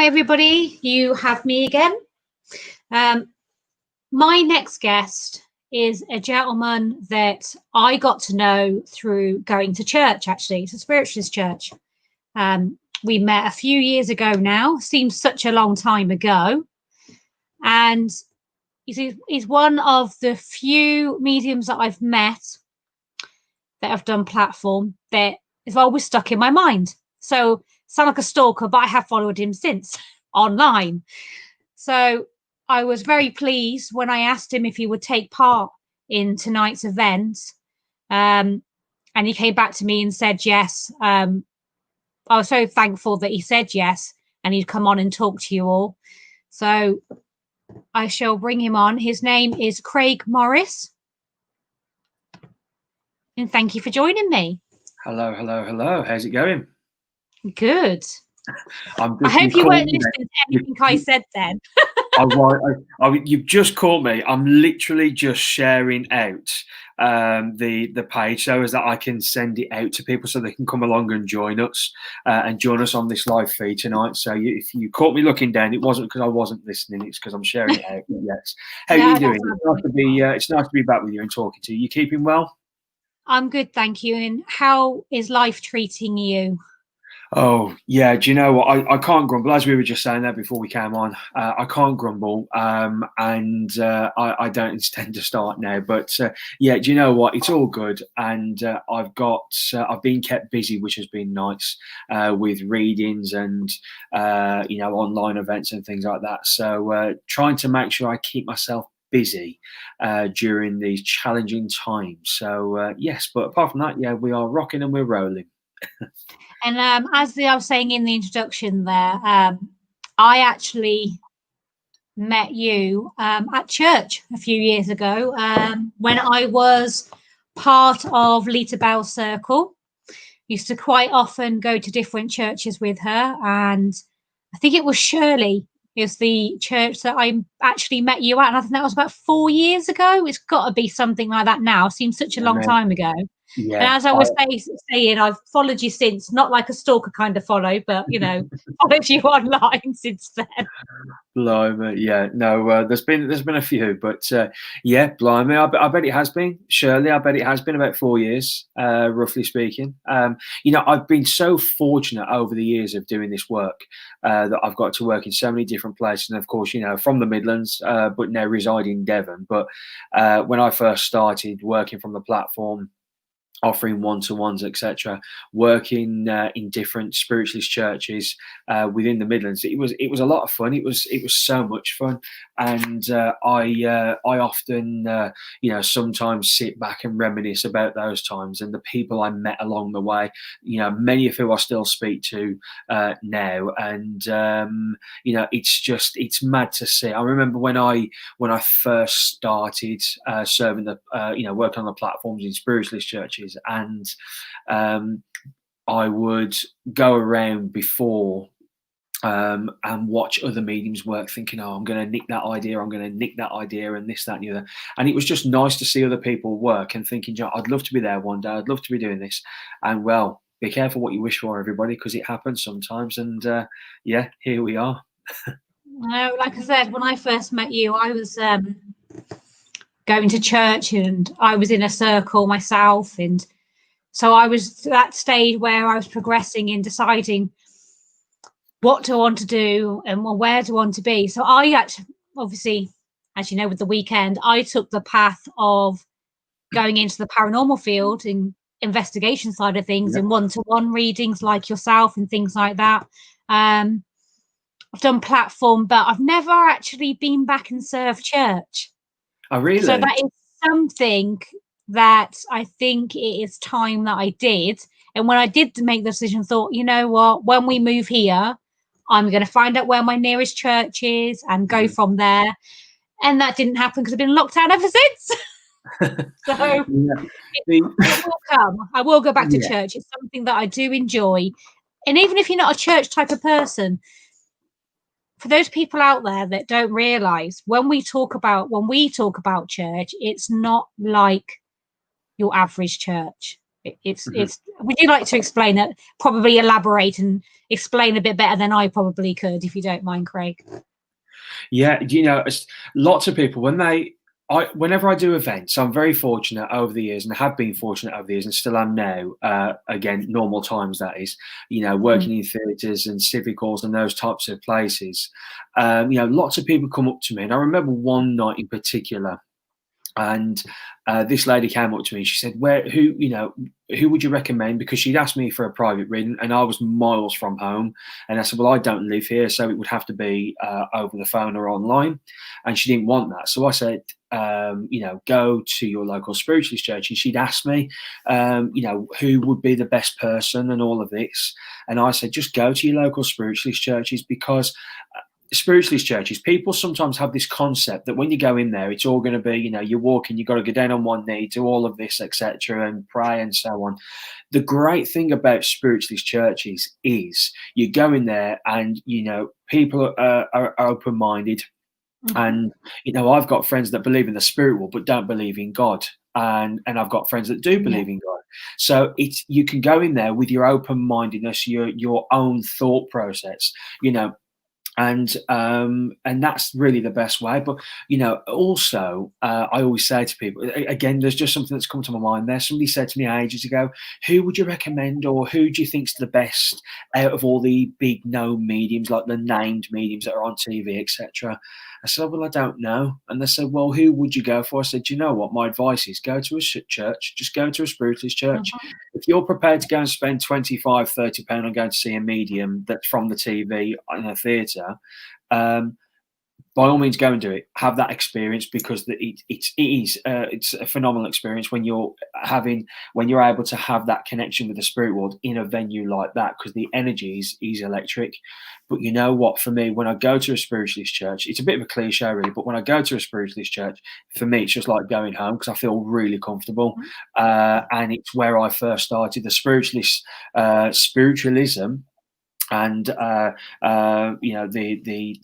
Hi, everybody. You have me again. My next guest is a gentleman that I got to know through going to church, actually. It's a spiritualist church. We met a few years ago now. Seems such a long time ago. And he's one of the few mediums that I've met that have done platform that is always stuck in my mind. So sound like a stalker, but I have followed him since online. So I was very pleased when I asked him if he would take part in tonight's event. And he came back to me and said yes. I was so thankful that he said yes and he'd come on and talk to you all. So I shall bring him on. His name is Craig Morris. And thank you for joining me. Hello, hello, hello. How's it going? Good. I hope you weren't listening to anything I said then. You've just caught me. I'm literally just sharing out the page so as that I can send it out to people so they can come along and join us on this live feed tonight. So if you caught me looking down, it wasn't because I wasn't listening. It's because I'm sharing it out. Yes. How are you doing? It's nice to be back with you and talking to you. You keeping well? I'm good, thank you. And how is life treating you? Oh, yeah. Do you know what? I can't grumble. As we were just saying that before we came on, I can't grumble. And I don't intend to start now. But yeah, do you know what? It's all good. And I've been kept busy, which has been nice with readings and, online events and things like that. So trying to make sure I keep myself busy during these challenging times. So yes, but apart from that, yeah, we are rocking and we're rolling. And as I was saying in the introduction there, I actually met you at church a few years ago when I was part of Lita Bell's circle. Used to quite often go to different churches with her, and I think it was Shirley is the church that I actually met you at, and I think that was about 4 years ago. It's got to be something like that now. Seems such a long time ago. Yeah. And as I was saying, I've followed you since, not like a stalker kind of follow, but followed you online since then. Blimey, yeah, no, there's been a few, but yeah, blimey, I bet it has been. Shirley, I bet it has been about 4 years, roughly speaking. I've been so fortunate over the years of doing this work that I've got to work in so many different places, and of course, from the Midlands, but now reside in Devon. But when I first started working from the platform, offering one-to-ones, etc., working in different spiritualist churches within the Midlands. It was a lot of fun. It was so much fun, and I often sometimes sit back and reminisce about those times and the people I met along the way. Many of who I still speak to now, and it's mad to see. I remember when I first started serving working on the platforms in spiritualist churches. And I would go around before and watch other mediums work, thinking, oh, I'm going to nick that idea, and this, that, and the other. And it was just nice to see other people work and thinking, I'd love to be there one day. I'd love to be doing this. And well, be careful what you wish for, everybody, because it happens sometimes. And yeah, here we are. No, like I said, when I first met you, I was going to church and I was in a circle myself, and so I was at that stage where I was progressing in deciding what do I want to do and where do I want to be. So I actually, obviously, as you know, with the weekend, I took the path of going into the paranormal field and investigation side of things, and one-to-one readings like yourself and things like that. I've done platform, but I've never actually been back and served church. Oh, really? So that is something that I think it is time that I did. And when I did make the decision, thought, you know what, when we move here, I'm going to find out where my nearest church is and go from there. And that didn't happen because I've been locked out ever since. So it will come. I will go back to church. It's something that I do enjoy. And even if you're not a church type of person, for those people out there that don't realize, when we talk about church, it's not like your average church. It's would you like to explain that, probably elaborate and explain a bit better than I probably could, if you don't mind, Craig? Yeah, lots of people whenever I do events, I'm very fortunate over the years, and I have been fortunate over the years, and still am now. Again, normal times, that is. Working in theatres and civic halls and those types of places. Lots of people come up to me, and I remember one night in particular. And this lady came up to me and she said, who would you recommend? Because she'd asked me for a private reading and I was miles from home. And I said, well, I don't live here, so it would have to be over the phone or online. And she didn't want that. So I said, go to your local spiritualist church. And she'd asked me, who would be the best person and all of this. And I said, just go to your local spiritualist churches, because spiritualist churches, people sometimes have this concept that when you go in there, it's all going to be, you're walking, you've got to go down on one knee, do all of this, etc., and pray and so on. The great thing about spiritualist churches is you go in there and, people are open-minded. And, I've got friends that believe in the spirit world but don't believe in God. And I've got friends that do believe in God. So you can go in there with your open-mindedness, your own thought process, and that's really the best way. But also I always say to people, again, there's just something that's come to my mind there. Somebody said to me ages ago, who would you recommend, or who do you think's the best out of all the big known mediums, like the named mediums that are on TV, etc.? I said, well, I don't know. And they said, well, who would you go for? I said, you know what, my advice is go to a church, just go to a spiritualist church. If you're prepared to go and spend £25-30 on going to see a medium that's from the TV in a theatre, by all means, go and do it. Have that experience, because it's a phenomenal experience when you're able to have that connection with the spirit world in a venue like that, because the energy is electric. But you know what? For me, when I go to a spiritualist church, it's a bit of a cliche, really. But when I go to a spiritualist church, for me, it's just like going home, because I feel really comfortable, and it's where I first started the spiritualism. And the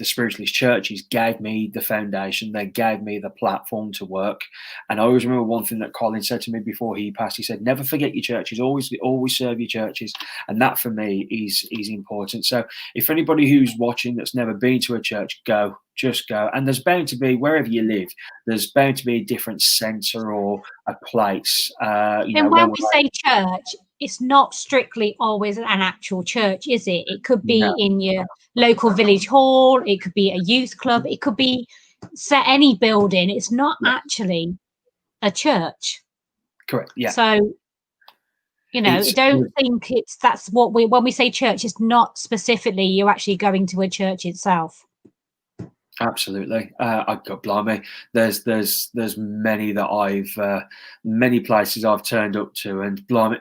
spiritualist churches gave me the foundation. They gave me the platform to work. And I always remember one thing that Colin said to me before he passed. He said, "Never forget your churches. Always serve your churches." And that for me is important. So if anybody who's watching that's never been to a church, just go. And there's bound to be, wherever you live, there's bound to be a different centre or a place. And when we say church, it's not strictly always an actual church, is it? It could be in your local village hall. It could be a youth club. It could be any building. It's not actually a church. Correct. Yeah. So, don't think that's what when we say church, it's not specifically you're actually going to a church itself. Absolutely. God blimey. There's many that many places I've turned up to, and blimey,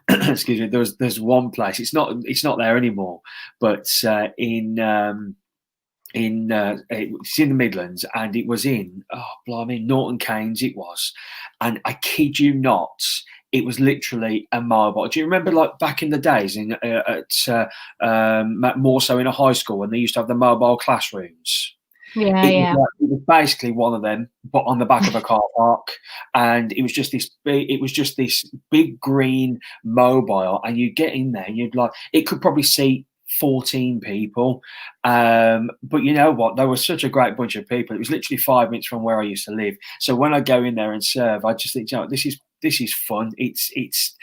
excuse me. There's one place. It's not there anymore, but it's in the Midlands, and it was in Norton Keynes. It was, and I kid you not, it was literally a mobile. Do you remember, like back in the days, more so in a high school, when they used to have the mobile classrooms? It was basically one of them, but on the back of a car park, and it was just this big green mobile, and you get in there, and it could probably seat 14 people, but you know what? There was such a great bunch of people. It was literally 5 minutes from where I used to live. So when I go in there and serve, I just think, this is fun. It's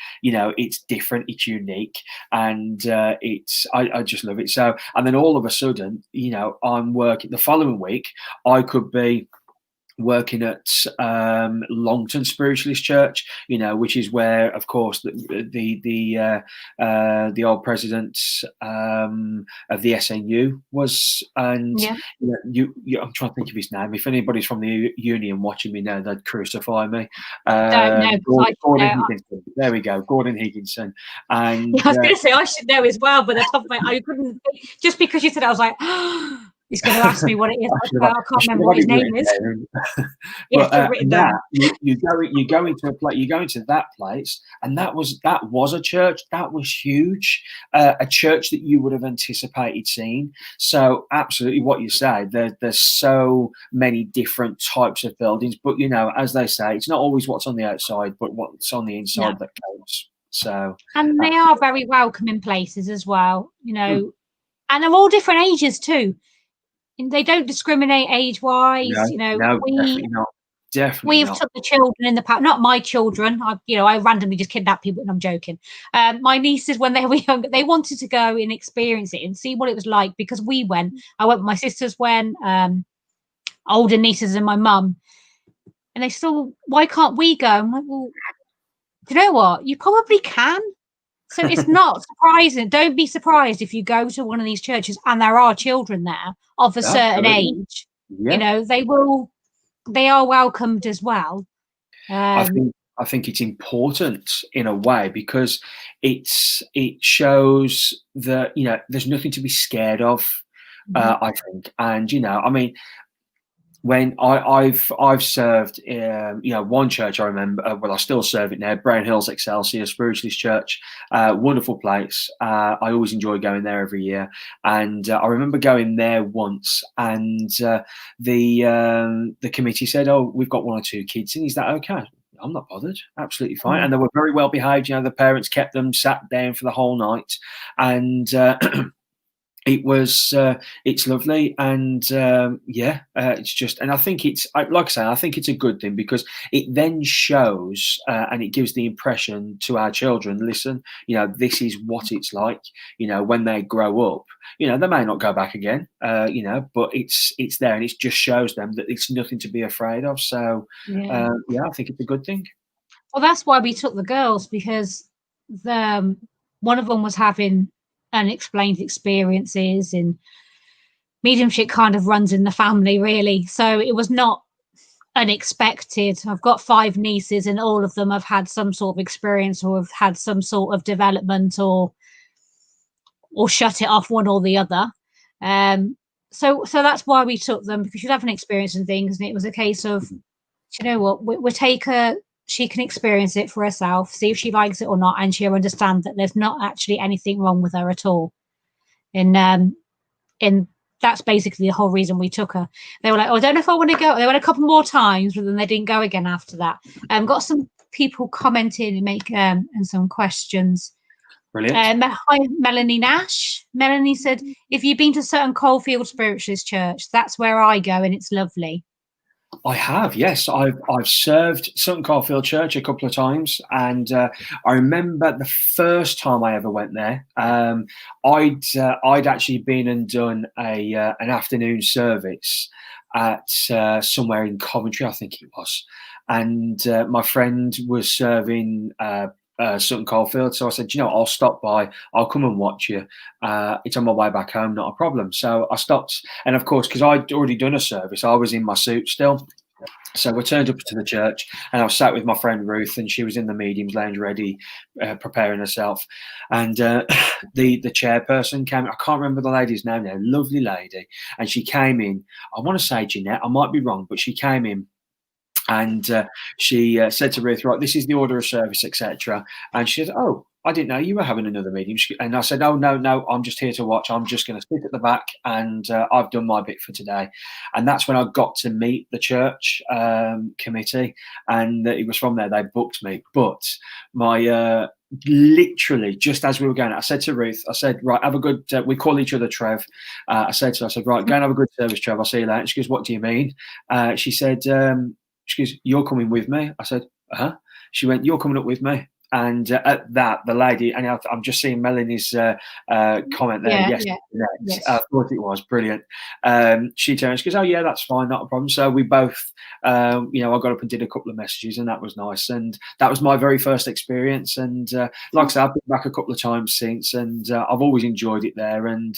different. It's unique, and I just love it. So, and then all of a sudden, I'm working the following week. I could be working at Longton Spiritualist Church, which is where, of course, the old president of the SNU was. And I'm trying to think of his name. If anybody's from the union watching me now, they'd crucify me. Gordon Higginson. There we go, Gordon Higginson. And I was going to say I should know as well, but I couldn't. Just because you said it, I was like, He's going to ask me what it is. I can't remember what his name is. But that you go into a place, you go into that place, and that was a church. That was huge, a church that you would have anticipated seeing. So absolutely, what you say, there's so many different types of buildings, but as they say, it's not always what's on the outside, but what's on the inside that counts. So, and they are very welcoming places as well, and they're all different ages too. And they don't discriminate age-wise. No, definitely not. We've took the children in the past, not my children. I randomly just kidnap people, and I'm joking. My nieces, when they were younger, they wanted to go and experience it and see what it was like, because we went. I went. My sisters went. Older nieces and my mum, and they still. Why can't we go? I'm like, well, do you know what? You probably can. So it's not surprising. Don't be surprised if you go to one of these churches and there are children there of a certain age. Yeah. They are welcomed as well. I think it's important in a way, because it shows that there's nothing to be scared of. I think, and I mean, when I've served one church, I remember, I still serve it now, Brown Hills Excelsior Spiritualist Church, wonderful place. I always enjoy going there every year, and I remember going there once, and the committee said, "Oh, we've got 1 or 2 kids, and is that okay?" I'm not bothered, absolutely fine. And they were very well behaved. The parents kept them sat down for the whole night, and it's lovely, and it's just, and I think it's, like I say, I think it's a good thing, because it then shows and it gives the impression to our children, listen, this is what it's like, when they grow up, they may not go back again, but it's there, and it just shows them that it's nothing to be afraid of. So I think it's a good thing. Well, that's why we took the girls, because one of them was having unexplained experiences, and mediumship kind of runs in the family, really. So it was not unexpected. I've got 5 nieces, and all of them have had some sort of experience, or have had some sort of development, or shut it off, one or the other. So that's why we took them, because she'd have an experience and things, and it was a case of, we'll take her. She can experience it for herself, see if she likes it or not, and she'll understand that there's not actually anything wrong with her at all. And that's basically the whole reason we took her. They were like, "Oh, I don't know if I want to go." They went a couple more times, but then they didn't go again after that. Got some people commenting and make and some questions. Brilliant. Hi, Melanie Nash. Melanie said, "If you've been to Sutton Coldfield Spiritualist Church, that's where I go, and it's lovely." I have, yes. I've served Sutton Coldfield Church a couple of times, and I remember the first time I ever went there. I'd actually been and done an afternoon service at somewhere in Coventry, I think it was, and my friend was serving Sutton Coldfield, so I said, I'll stop by, I'll come and watch you. It's on my way back home, not a problem. So I stopped, and of course, because I'd already done a service, I was in my suit still. So we turned up to the church, and I was sat with my friend Ruth, and she was in the medium's lounge ready, preparing herself. And the chairperson came. I can't remember the lady's name now. Lovely lady, and she came in. I want to say Jeanette. I might be wrong, but she came in. And she said to Ruth, "Right, this is the order of service, etc." And she said, "Oh, I didn't know you were having another meeting." And I said, "Oh, no, I'm just here to watch. I'm just going to sit at the back, and I've done my bit for today." And that's when I got to meet the church committee, and it was from there they booked me. But my literally just as we were going, I said to Ruth, I said, "Right, have a good." We call each other Trev. I said to her, I said, "Right, go and have a good service, Trev. I'll see you later." And she goes, "What do you mean?" She said, she goes, "You're coming with me?" I said, "Uh-huh." She went, "You're coming up with me." And at that, the lady, and I'm just seeing Melanie's comment there. Yes. I thought it was brilliant. She turned, she goes, "Oh yeah, that's fine, not a problem." So we both, I got up and did a couple of messages, and that was nice. And that was my very first experience. And like I said, I've been back a couple of times since, and I've always enjoyed it there. And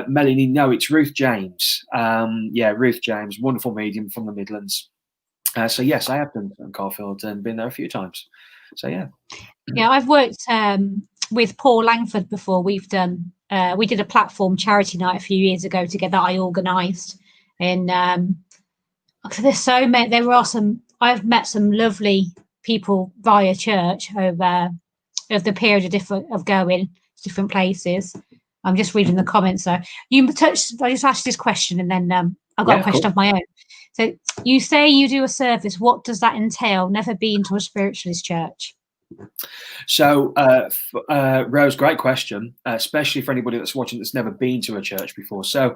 Melanie, no, it's Ruth James. Ruth James, wonderful medium from the Midlands. So yes, I have done Caulfield and been there a few times. So yeah. Yeah, I've worked with Paul Langford before. We did a platform charity night a few years ago together. I organised, and there's so many. There are some. I've met some lovely people via church over the period of going to different places. I'm just reading the comments. So you touched. I just asked this question, and then I've got a question of my own. So you say you do a service. What does that entail? Never been to a spiritualist church. So, Rose, great question, especially for anybody that's watching that's never been to a church before. So,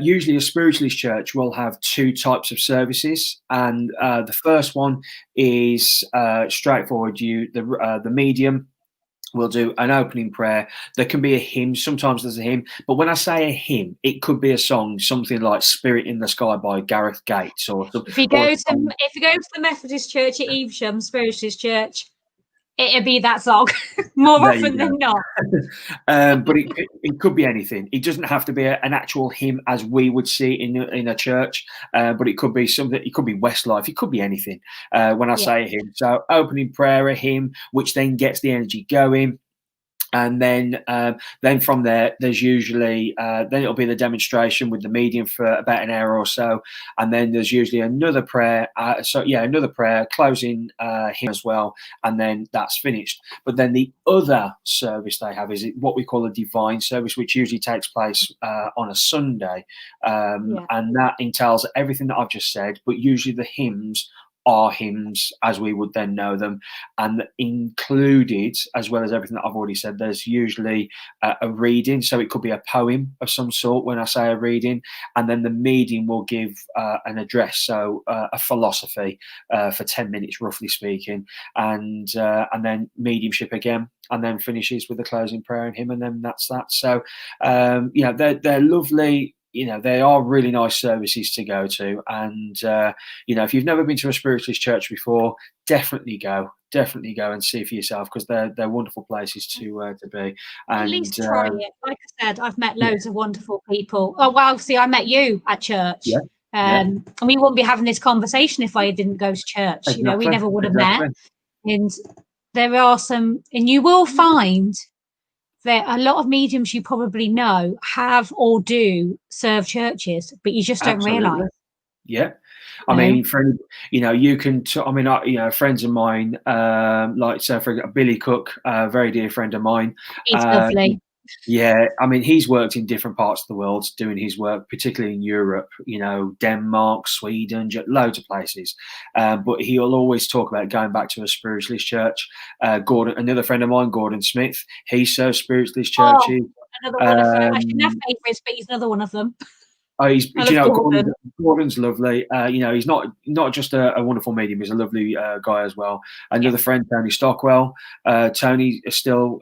usually a spiritualist church will have two types of services, and the first one is straightforward. The medium will do an opening prayer. There can be a hymn. Sometimes there's a hymn, but when I say a hymn, it could be a song, something like "Spirit in the Sky" by Gareth Gates, or if you go to the Methodist Church at Evesham, Spiritualist Church, it'd be that song more often than not. But it could be anything. It doesn't have to be an actual hymn as we would see in a church, but it could be something. It could be Westlife. It could be anything. When I say a hymn, so opening prayer, a hymn, which then gets the energy going. And then from there, there's usually then it'll be the demonstration with the medium for about an hour or so, and then there's usually another prayer. Another prayer, closing hymn as well, and then that's finished. But then the other service they have is what we call a divine service, which usually takes place on a Sunday, and that entails everything that I've just said. But usually the hymns are hymns as we would then know them, and included, as well as everything that I've already said, there's usually a reading. So it could be a poem of some sort when I say a reading, and then the medium will give an address, so a philosophy for 10 minutes roughly speaking, and then mediumship again, and then finishes with the closing prayer and hymn, and then that's that. So they're lovely. They are really nice services to go to. And, if you've never been to a spiritualist church before, definitely go and see for yourself, because they're wonderful places to be. And, at least try it. Like I said, I've met loads of wonderful people. Oh, well, see, I met you at church. And we wouldn't be having this conversation if I didn't go to church. Exactly. We never would have met. And there are some, and you will find that a lot of mediums you probably know have or do serve churches, but you just don't realise. Yeah. I mean, you can. Friends of mine, like so for Billy Cook, a very dear friend of mine. He's lovely. Yeah, I mean, he's worked in different parts of the world doing his work, particularly in Europe, Denmark, Sweden, loads of places. But he'll always talk about going back to a spiritualist church. Gordon, another friend of mine, Gordon Smith, he serves spiritualist churches. Another one of them. I shouldn't have favourites, but he's another one of them. Gordon's lovely. He's not just a wonderful medium; he's a lovely guy as well. Another friend, Tony Stockwell. Tony still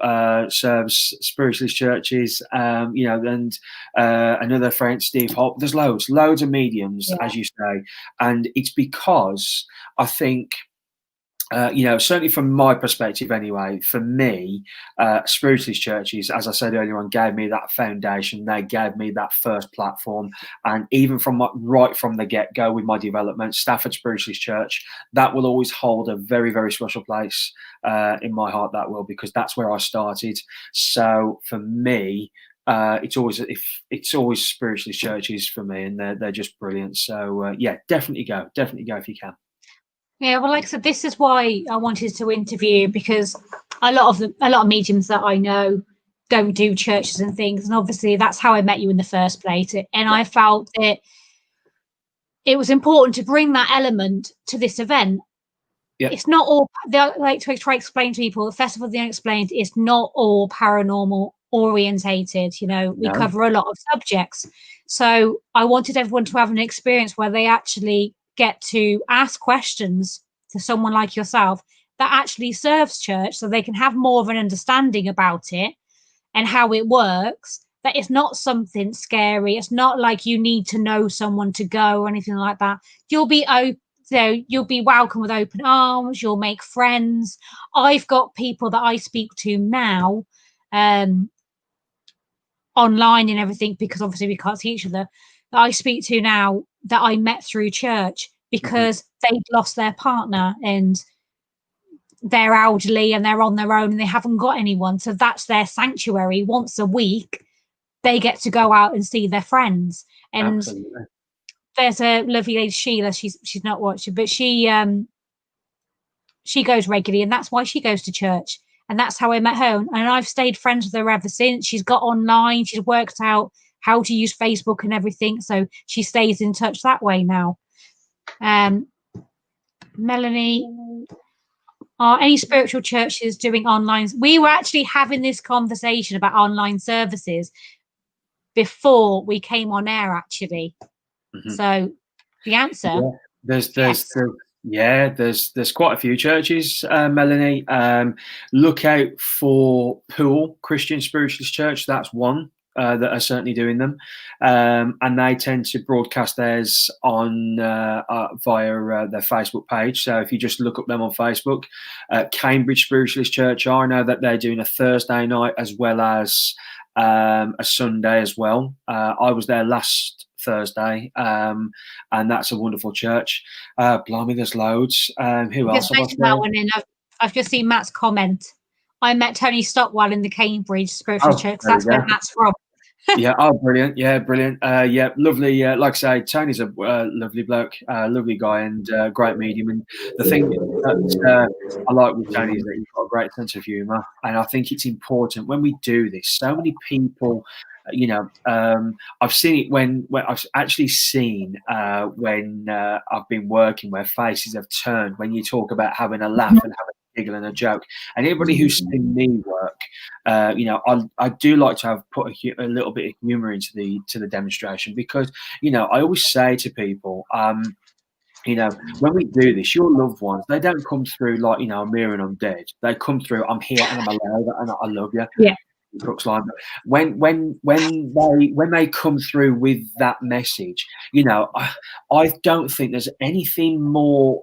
serves spiritualist churches. And another friend, Steve Hopp. There's loads of mediums, as you say, and it's because I think. Certainly from my perspective anyway, for me, spiritualist churches, as I said earlier on, gave me that foundation. They gave me that first platform. And even right from the get-go with my development, Stafford Spiritualist Church, that will always hold a very, very special place in my heart, that will, because that's where I started. So for me, it's always spiritualist churches for me, and they're just brilliant. So definitely go if you can. Yeah, well, like I said, this is why I wanted to interview, because a lot of mediums that I know don't do churches and things, and obviously that's how I met you in the first place. And I felt that it was important to bring that element to this event. Yeah. It's not all, like, to try to explain to people, the Festival of the Unexplained is not all paranormal orientated. We cover a lot of subjects. So I wanted everyone to have an experience where they actually get to ask questions to someone like yourself that actually serves church, so they can have more of an understanding about it and how it works, that it's not something scary. It's not like you need to know someone to go or anything like that. You'll be you'll be welcome with open arms. You'll make friends. I've got people that I speak to now online and everything, because obviously we can't see each other, that I speak to now that I met through church, because they'd lost their partner and they're elderly and they're on their own and they haven't got anyone. So that's their sanctuary. Once a week, they get to go out and see their friends. And Absolutely. there's a lovely lady, Sheila. She's not watching, but she goes regularly, and that's why she goes to church. And that's how I met her. And I've stayed friends with her ever since. She's got online. She's worked out how to use Facebook and everything. So she stays in touch that way now. Melanie, are any spiritual churches doing online? We were actually having this conversation about online services before we came on air, actually. So the answer, there's quite a few churches, Melanie. Look out for Poole Christian Spiritualist Church. That's one that are certainly doing them, and they tend to broadcast theirs on via their Facebook page. So if you just look up them on Facebook, Cambridge Spiritualist Church, I know that they're doing a Thursday night as well as a Sunday as well. I was there last Thursday, and that's a wonderful church. Blimey, there's loads. Who else? I've just seen Matt's comment. I met Tony Stockwell in the Cambridge Spiritual Church. That's where Matt's from. Yeah, brilliant. Yeah, brilliant. Yeah, lovely. Like I say, Tony's a lovely bloke, lovely guy, and great medium. And the thing that I like with Tony is that he's got a great sense of humour, and I think it's important when we do this. So many people, I've seen it when I've actually seen when I've been working where faces have turned when you talk about having a laugh and having a giggle and a joke. And everybody who's seen me work, I do like to have put a little bit of humour into the demonstration, because I always say to people, when we do this, your loved ones, they don't come through like, I'm here and I'm dead. They come through, I'm here and I'm alive and I love you. Yeah. Brooks line. When they come through with that message, I don't think there's anything more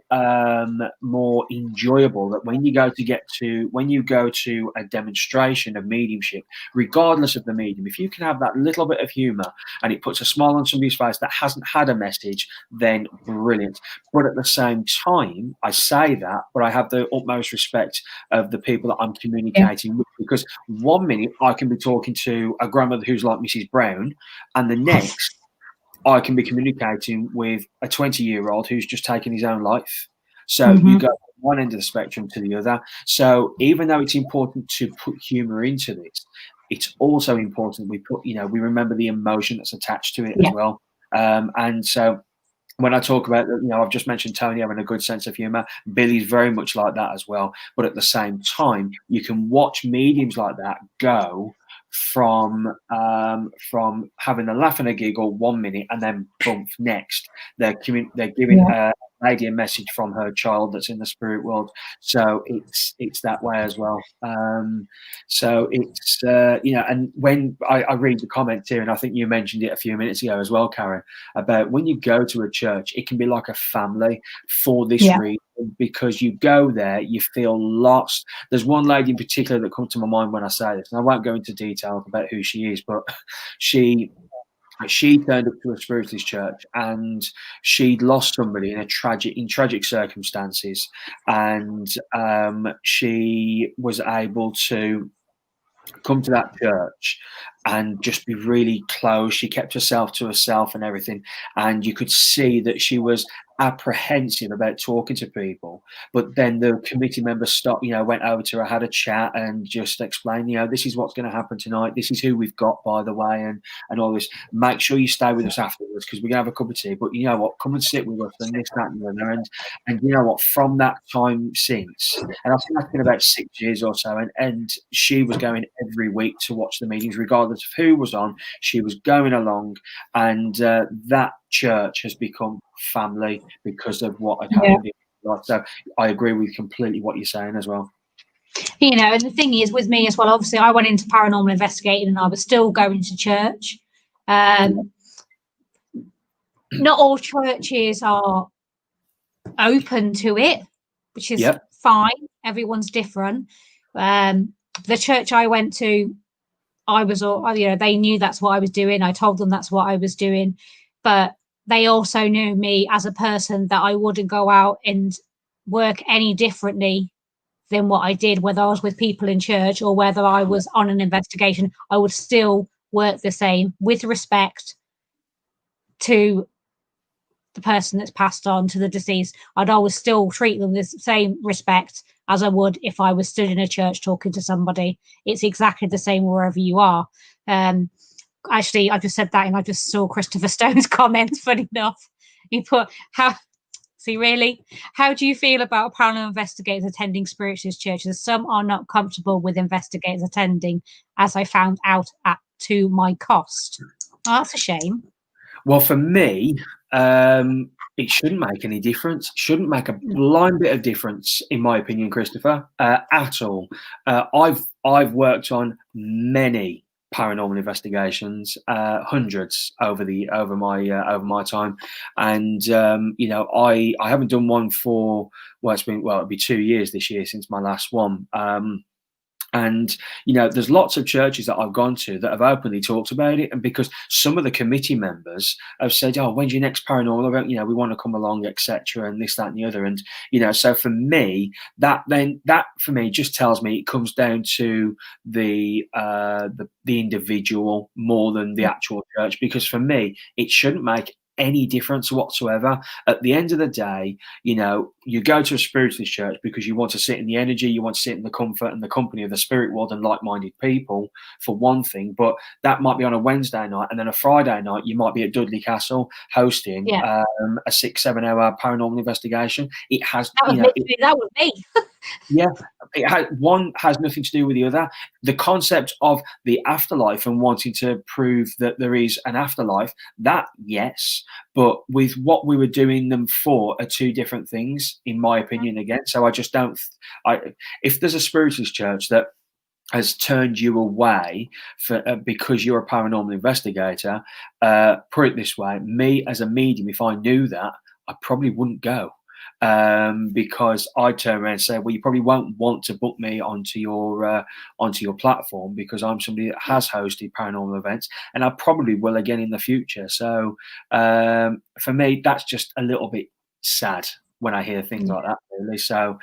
enjoyable that when you go to a demonstration of mediumship, regardless of the medium, if you can have that little bit of humour and it puts a smile on somebody's face that hasn't had a message, then brilliant. But at the same time, I say that, but I have the utmost respect of the people that I'm communicating with, because 1 minute I can be talking to a grandmother who's like Mrs. Brown, and the next I can be communicating with a 20-year-old who's just taken his own life. So you go from one end of the spectrum to the other. So even though it's important to put humour into this, it's also important we remember the emotion that's attached to it as well. And so when I talk about, I've just mentioned Tony having a good sense of humour. Billy's very much like that as well. But at the same time, you can watch mediums like that go from having a laugh and a giggle 1 minute, and then bump next. They're giving a lady a message from her child that's in the spirit world. So it's that way as well. So it's and when I read the comments here, and I think you mentioned it a few minutes ago as well, Karen, about when you go to a church, it can be like a family for this reason, because you go there, you feel lost. There's one lady in particular that comes to my mind when I say this, and I won't go into detail about who she is, but she turned up to a spiritualist church and she'd lost somebody in tragic circumstances, and she was able to come to that church and just be really close. She kept herself to herself and everything, and you could see that she was apprehensive about talking to people. But then the committee members stopped, went over to her, had a chat, and just explained, this is what's going to happen tonight. This is who we've got, by the way, and all this. Make sure you stay with us afterwards, because we're going to have a cup of tea. But you know what? Come and sit with us, and this, that, and the other. And you know what? From that time since, and I think that's been about 6 years or so, and she was going every week to watch the meetings, regardless of who was on. She was going along, and that church has become family because of what had happened in life. So I agree with completely what you're saying as well. And the thing is with me as well, obviously I went into paranormal investigating and I was still going to church. Not all churches are open to it, which is fine. Everyone's different. The church I went to, they knew that's what I was doing. I told them that's what I was doing. But they also knew me as a person that I wouldn't go out and work any differently than what I did, whether I was with people in church or whether I was on an investigation. I would still work the same with respect to the person that's passed on, to the deceased. I'd always still treat them with the same respect as I would if I was stood in a church talking to somebody. It's exactly the same wherever you are. Actually, I just said that and I just saw Christopher Stone's comments, funny enough. He put, really? How do you feel about paranormal investigators attending spiritualist churches? Some are not comfortable with investigators attending, as I found out to my cost. Oh, that's a shame. Well, for me, it shouldn't make any difference. Shouldn't make a blind bit of difference, in my opinion, Christopher, at all. I've worked on many paranormal investigations, hundreds over my time, and I haven't done one for it'll be 2 years this year since my last one. And there's lots of churches that I've gone to that have openly talked about it, and because some of the committee members have said, "Oh, when's your next paranormal event? We want to come along, etc." And this, that, and the other. And so for me, that for me just tells me it comes down to the individual more than the actual church. Because for me, it shouldn't make any difference whatsoever. At the end of the day, you go to a spiritualist church because you want to sit in the energy, you want to sit in the comfort and the company of the spirit world and like-minded people, for one thing. But that might be on a Wednesday night, and then a Friday night you might be at Dudley Castle hosting a 6-7 hour paranormal investigation. It has that was me. Yeah, one has nothing to do with the other. The concept of the afterlife and wanting to prove that there is an afterlife, that yes, but with what we were doing them for are two different things, in my opinion. Again, so I just don't. If there's a spiritualist church that has turned you away for because you're a paranormal investigator, put it this way: me as a medium, if I knew that, I probably wouldn't go. Because I'd turn around and say, well, you probably won't want to book me onto your platform, because I'm somebody that has hosted paranormal events, and I probably will again in the future. So for me, that's just a little bit sad when I hear things like that, really. So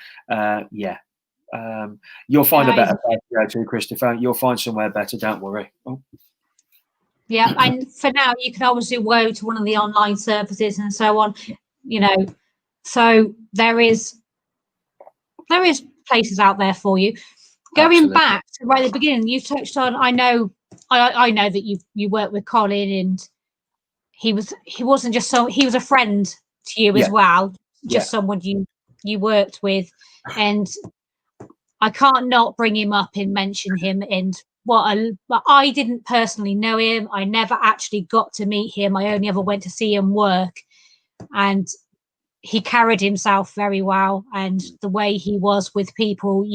you'll find a better place to go to, Christopher. You'll find somewhere better, don't worry. Oh. Yeah, and for now, you can obviously go to one of the online services and so on, So there is places out there for you. Going back to right at the beginning, you touched on. I know that you worked with Colin, and he wasn't just he was a friend to you as well, just someone you worked with, and I can't not bring him up and mention him. And but I didn't personally know him. I never actually got to meet him. I only ever went to see him work, and he carried himself very well, and the way he was with people,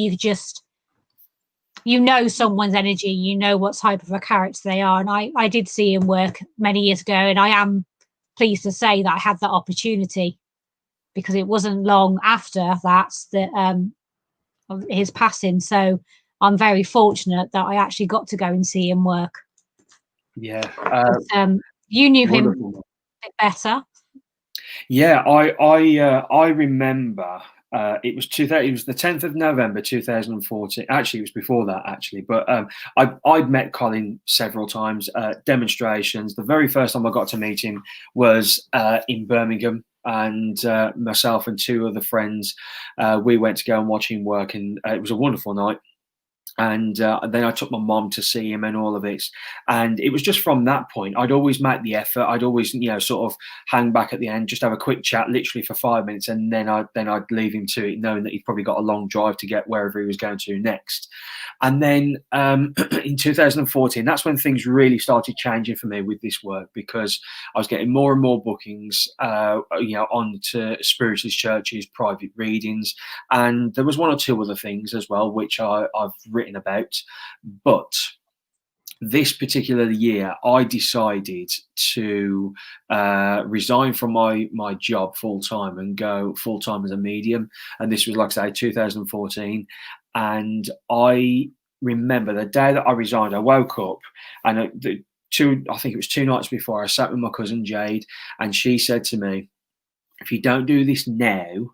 someone's energy, what type of a character they are. And I did see him work many years ago, and I am pleased to say that I had that opportunity, because it wasn't long after that of his passing. So I'm very fortunate that I actually got to go and see him work. Yeah. You knew wonderful. Him a bit better. Yeah, I remember it was the 10th of November 2014. Actually, it was before that, actually. But I'd met Colin several times, demonstrations. The very first time I got to meet him was in Birmingham, and myself and two other friends, we went to go and watch him work, and it was a wonderful night. And then I took my mom to see him and all of this. And it was just from that point, I'd always make the effort. I'd always, sort of hang back at the end, just have a quick chat, literally for 5 minutes. And then I'd leave him to it, knowing that he'd probably got a long drive to get wherever he was going to next. And then in 2014, that's when things really started changing for me with this work, because I was getting more and more bookings, on to spiritualist churches, private readings. And there was one or two other things as well, which I've written about. But this particular year, I decided to resign from my job full-time and go full-time as a medium. And this was, like I say, 2014. And I remember the day that I resigned, I woke up, and I think it was 2 nights before, I sat with my cousin Jade, and she said to me, if you don't do this now,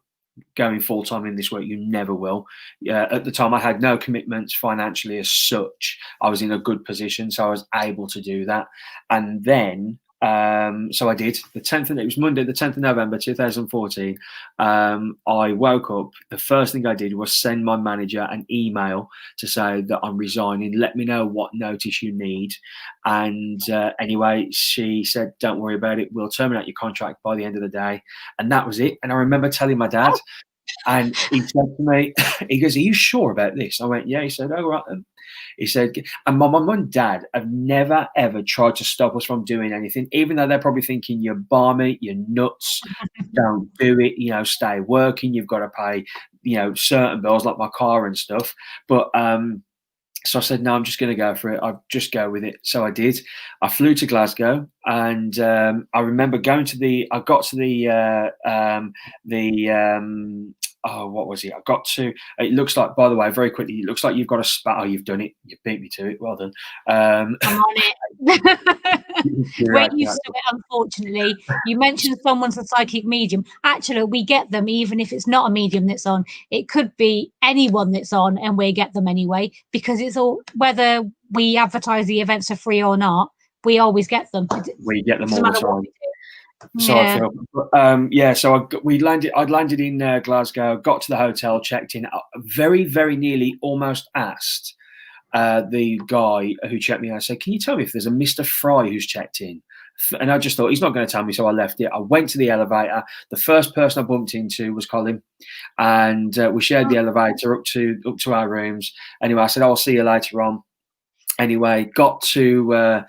going full time in this work, you never will. At the time, I had no commitments financially as such. I was in a good position, so I was able to do that. And then, so I did. It was Monday, the 10th of November, 2014. I woke up. The first thing I did was send my manager an email to say that I'm resigning. Let me know what notice you need. And anyway, she said, don't worry about it. We'll terminate your contract by the end of the day. And that was it. And I remember telling my dad, and he said to me, he goes, are you sure about this? I went, yeah. He said, oh, right then. He said, and my mum and dad have never, ever tried to stop us from doing anything, even though they're probably thinking you're balmy, you're nuts, don't do it, stay working, you've got to pay, certain bills like my car and stuff. But so I said, no, I'm just going to go for it. I'll just go with it. So I did. I flew to Glasgow, and I remember going to what was it? I got to, it looks like, by the way, very quickly, it looks like you've got a spat. Oh, you've done it. You beat me to it. Well done. I'm on it. We're used to it, unfortunately. You mentioned someone's a psychic medium. Actually, we get them even if it's not a medium that's on. It could be anyone that's on, and we get them anyway, because it's all, whether we advertise the events for free or not, we always get them. We get them all the time. So Yeah. I feel, so I'd landed in Glasgow, got to the hotel, checked in, very, very nearly almost asked the guy who checked me out, I said, can you tell me if there's a Mr. Fry who's checked in? And I just thought, he's not going to tell me, so I left it. I went to the elevator. The first person I bumped into was Colin, and we shared the elevator up to our rooms. Anyway, I said, I'll see you later on. Anyway, got to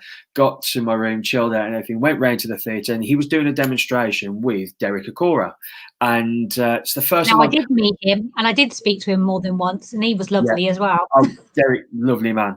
my room, chilled out and everything, went round to the theatre, and he was doing a demonstration with Derek Akora. And it's the first time I did meet him, and I did speak to him more than once, and he was lovely as well. Oh, Derek, lovely man.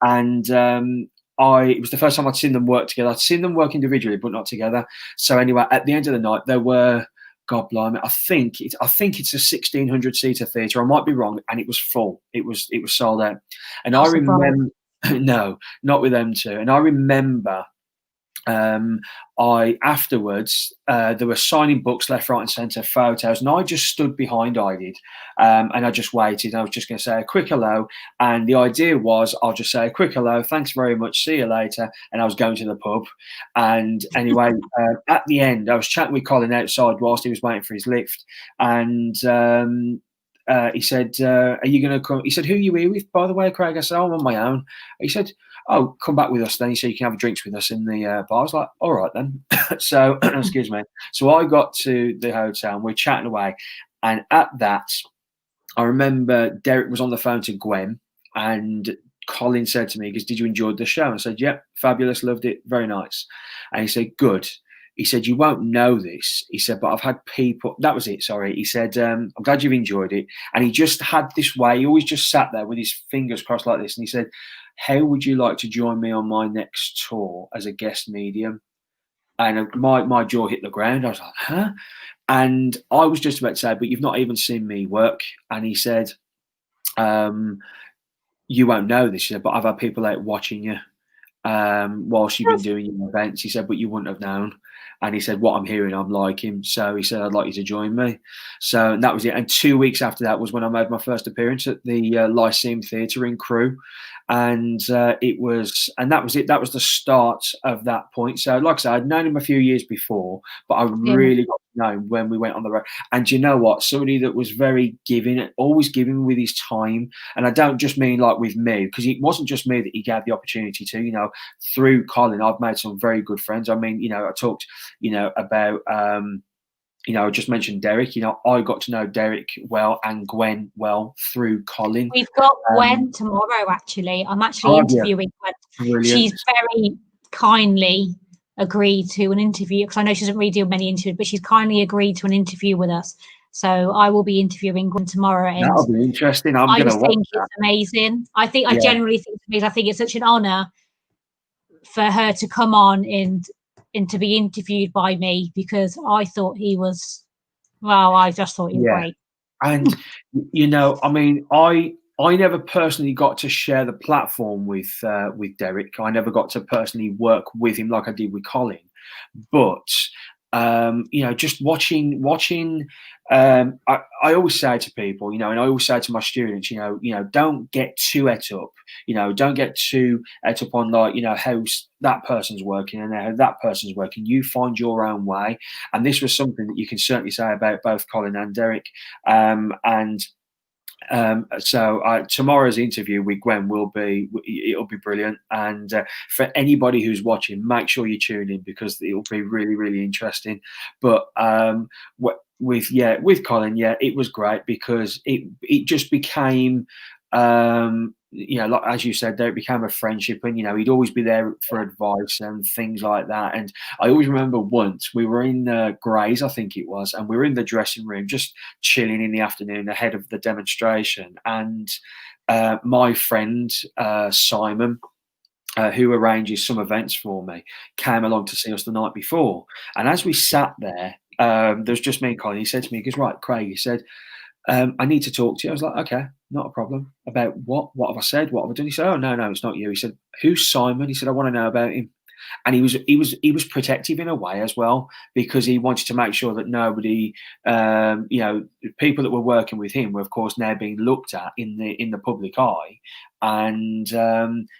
And it was the first time I'd seen them work together. I'd seen them work individually, but not together. So anyway, at the end of the night, there were, God blimey, I think it's a 1,600 seater theatre. I might be wrong, and it was full. It was sold out. And I remember, no, not with them two. And I remember, afterwards, there were signing books left, right, and centre, photos, and I just stood behind. I did, and I just waited. I was just going to say a quick hello, and the idea was I'll just say a quick hello, thanks very much, see you later, and I was going to the pub. And anyway, at the end, I was chatting with Colin outside whilst he was waiting for his lift, and he said, are you going to come? He said, who are you here with, by the way, Craig? I said, oh, I'm on my own. He said, oh, come back with us then. He said, you can have drinks with us in the bar. I was like, all right then. So, excuse me. So I got to the hotel and we're chatting away. And at that, I remember Derek was on the phone to Gwen, and Colin said to me, he goes, did you enjoy the show? And I said, yep, fabulous, loved it, very nice. And he said, good. He said, you won't know this. He said, but I've had people, that was it, sorry. He said, I'm glad you've enjoyed it. And he just had this way, he always just sat there with his fingers crossed like this. And he said, how would you like to join me on my next tour as a guest medium? And my jaw hit the ground. I was like, huh? And I was just about to say, but you've not even seen me work. And he said, you won't know this. He said, but I've had people out watching you whilst you've been doing your events. He said, but you wouldn't have known. And he said, what I'm hearing, I'm like him. So he said, I'd like you to join me. So that was it. And 2 weeks after that was when I made my first appearance at the Lyceum Theatre in Crewe. And that was it. That was the start of that point. So like I said, I'd known him a few years before, but I really got to know him when we went on the road. And you know what? Somebody that was very giving, always giving with his time. And I don't just mean like with me, because it wasn't just me that he gave the opportunity to, through Colin, I've made some very good friends. I mean, I talked, about, I just mentioned Derek. I got to know Derek well and Gwen well through Colin. We've got Gwen tomorrow, actually. I'm actually interviewing Gwen. Brilliant. She's very kindly agreed to an interview, because I know she doesn't really do many interviews, but she's kindly agreed to an interview with us. So I will be interviewing Gwen tomorrow. And that'll be interesting. I just think it's amazing. I generally think it's amazing. I think it's such an honour for her to come on and to be interviewed by me, because I thought he was, I just thought he was great. And, I mean, I never personally got to share the platform with Derek. I never got to personally work with him like I did with Colin. But just watching. I always say to people, and I always say to my students, don't get too et up. Don't get too et up on how that person's working and how that person's working. You find your own way, and this was something that you can certainly say about both Colin and Derek. So tomorrow's interview with Gwen it'll be brilliant, and for anybody who's watching, make sure you tune in because it'll be really, really interesting. But with Colin, it was great because it just became like as you said, there it became a friendship, and he'd always be there for advice and things like that. And I always remember once we were in Grays, I think it was, and we were in the dressing room just chilling in the afternoon ahead of the demonstration, and my friend Simon, who arranges some events for me, came along to see us the night before. And as we sat there, there's just me and Colin. He said to me, he goes, "Right, Craig," he said, "I need to talk to you." I was like, "Okay, not a problem." "About what? What have I said? What have I done?" He said, "Oh, no, it's not you." He said, "Who's Simon?" He said, "I want to know about him." And he was protective in a way as well, because he wanted to make sure that nobody, people that were working with him were of course now being looked at in the public eye, and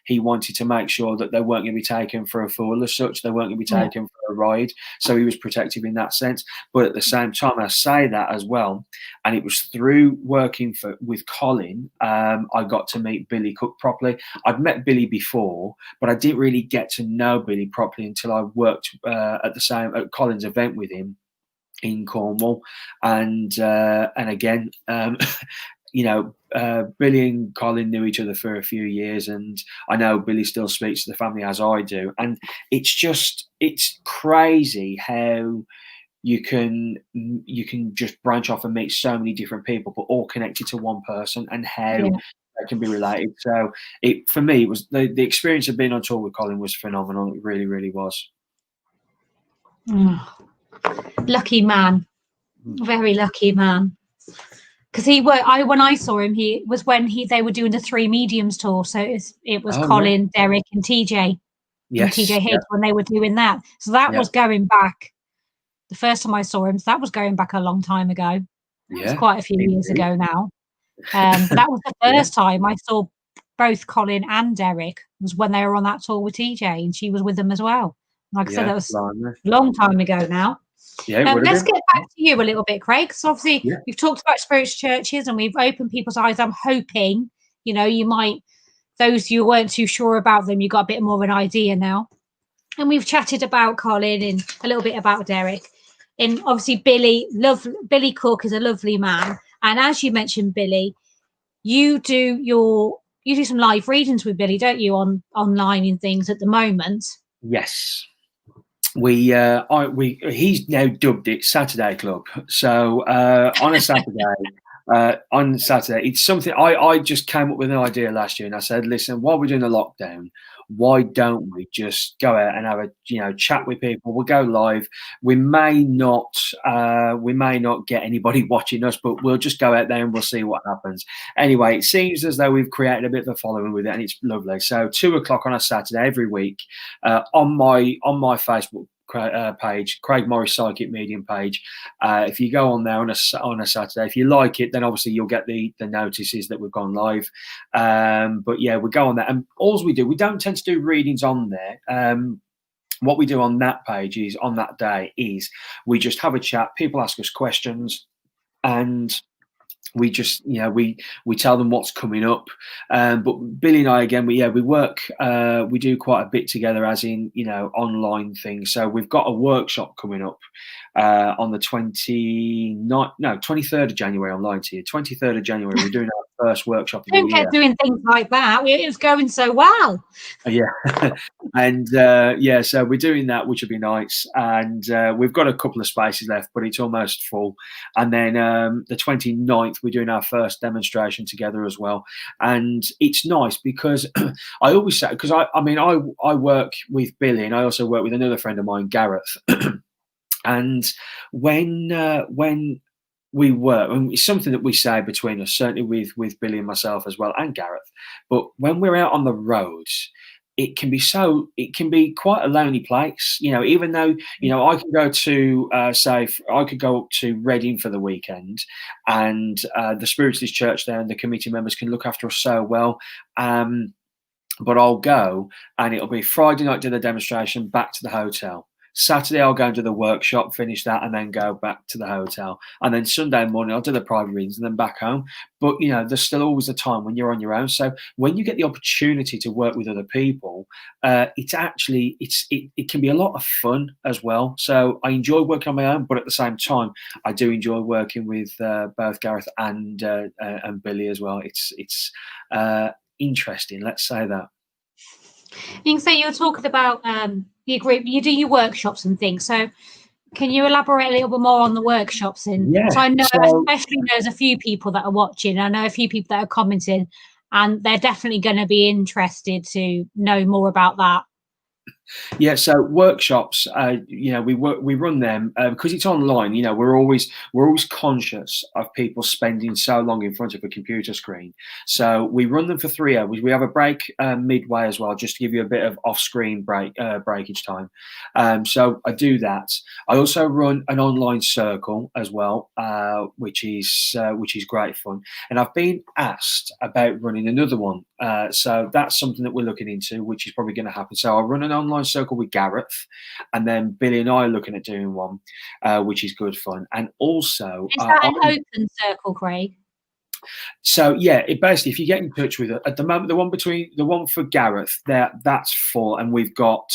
he wanted to make sure that they weren't going to be taken for a fool as such. They weren't going to be taken for a ride. So he was protective in that sense. But at the same time, I say that as well, and it was through working with Colin, I got to meet Billy Cook properly. I'd met Billy before, but I didn't really get to know Billy properly until I worked at Colin's event with him in Cornwall, and again, Billy and Colin knew each other for a few years, and I know Billy still speaks to the family as I do, and it's crazy how you can just branch off and meet so many different people, but all connected to one person, and how they can be related. So for me, it was the experience of being on tour with Colin was phenomenal. It really, really was. Lucky man, very lucky man. Because when I saw him, he was when they were doing the Three Mediums tour. So it was Colin, Derek, and TJ. Yes, and TJ Higgs when they were doing that. So that was going back. The first time I saw him, that was going back a long time ago. It was quite a few years ago now. But that was the first time I saw both Colin and Derek, was when they were on that tour with TJ, and she was with them as well. Like I said, that was a long time ago now. Let's get back to you a little bit, Craig, because obviously we've talked about spiritual churches and we've opened people's eyes. I'm hoping, you might, those you weren't too sure about them, you got a bit more of an idea now. And we've chatted about Colin and a little bit about Derek. And obviously Billy Cook is a lovely man. And as you mentioned, Billy, you do some live readings with Billy, don't you, online and things at the moment? Yes. He's now dubbed it Saturday Club. So on Saturday, it's something I just came up with an idea last year, and I said, listen, while we're doing the lockdown, why don't we just go out and have a chat with people? We'll go live. We may not get anybody watching us, but we'll just go out there and we'll see what happens. Anyway, it seems as though we've created a bit of a following with it, and it's lovely. So 2:00 on a Saturday every week on my Facebook page, Craig Morris Psychic Medium page. If you go on there on a Saturday, if you like it, then obviously you'll get the notices that we've gone live. But yeah, we go on there, and all we don't tend to do readings on there. What we do on that page is, on that day, is we just have a chat. People ask us questions, and we just we tell them what's coming up. But Billy and I, again, we work, we do quite a bit together, as in online things. So we've got a workshop coming up on the 23rd of January. I'm lying to you, 23rd of January. We're doing our first workshop of the year. Don't get doing things like that. It's going so well. And so we're doing that, which would be nice. And we've got a couple of spaces left, but it's almost full. And then the 29th, we're doing our first demonstration together as well. And it's nice because I always say, because I work with Billy, and I also work with another friend of mine, Gareth. And when we work, and it's something that we say between us, certainly with Billy and myself as well, and Gareth. But when we're out on the roads, it can be quite a lonely place. Even though I can go to I could go up to Reading for the weekend, and the Spiritualist church there and the committee members can look after us so well. But I'll go, and it'll be Friday night, do the demonstration, back to the hotel. Saturday, I'll go and do the workshop, finish that, and then go back to the hotel. And then Sunday morning, I'll do the private readings and then back home. But, there's still always a time when you're on your own. So when you get the opportunity to work with other people, it can be a lot of fun as well. So I enjoy working on my own, but at the same time, I do enjoy working with both Gareth and Billy as well. It's interesting, let's say that. You can say you were talking about your group, you do your workshops and things. So can you elaborate a little bit more on the workshops? So I know, especially there's a few people that are watching. I know a few people that are commenting, and they're definitely going to be interested to know more about that. Yeah, so workshops, we run them because it's online. We're always conscious of people spending so long in front of a computer screen. So we run them for 3 hours. We have a break midway as well, just to give you a bit of off-screen breakage time. So I do that. I also run an online circle as well, which is great fun. And I've been asked about running another one. So that's something that we're looking into, which is probably going to happen. So I'll run an online circle with Gareth, and then Billy and I are looking at doing one, which is good fun. And also, is that an open circle, Craig? So yeah, basically, if you get in touch with it at the moment, the one for Gareth, that's full, and we've got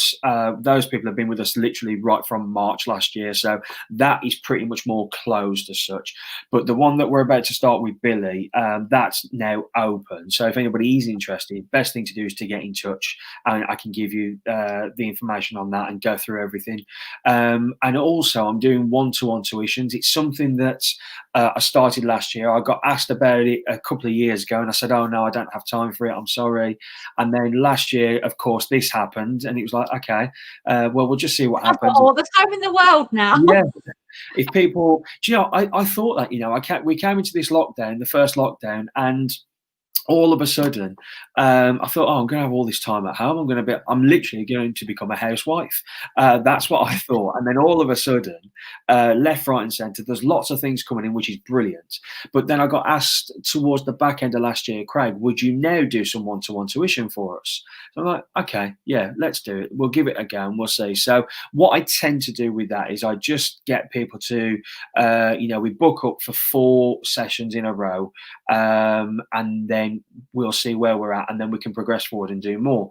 those people have been with us literally right from March last year, so that is pretty much more closed as such. But the one that we're about to start with Billy, that's now open. So if anybody is interested, best thing to do is to get in touch, and I can give you the information on that and go through everything. And also, I'm doing one-to-one tuitions. It's something that I started last year. I got asked about it a couple of years ago, and I said, "Oh no, I don't have time for it. I'm sorry." And then last year, of course, this happened, and it was like, okay, well, we'll just see what happens. All the time in the world now. Yeah. If people, I thought that we came into this lockdown, the first lockdown, and all of a sudden, I thought, I'm going to have all this time at home. I'm literally going to become a housewife. That's what I thought. And then all of a sudden, left, right, and centre, there's lots of things coming in, which is brilliant. But then I got asked towards the back end of last year, Craig, would you now do some one-to-one tuition for us? So I'm like, okay, yeah, let's do it. We'll give it a go and we'll see. So what I tend to do with that is I just get people to, we book up for 4 sessions in a row, and then we'll see where we're at, and then we can progress forward and do more.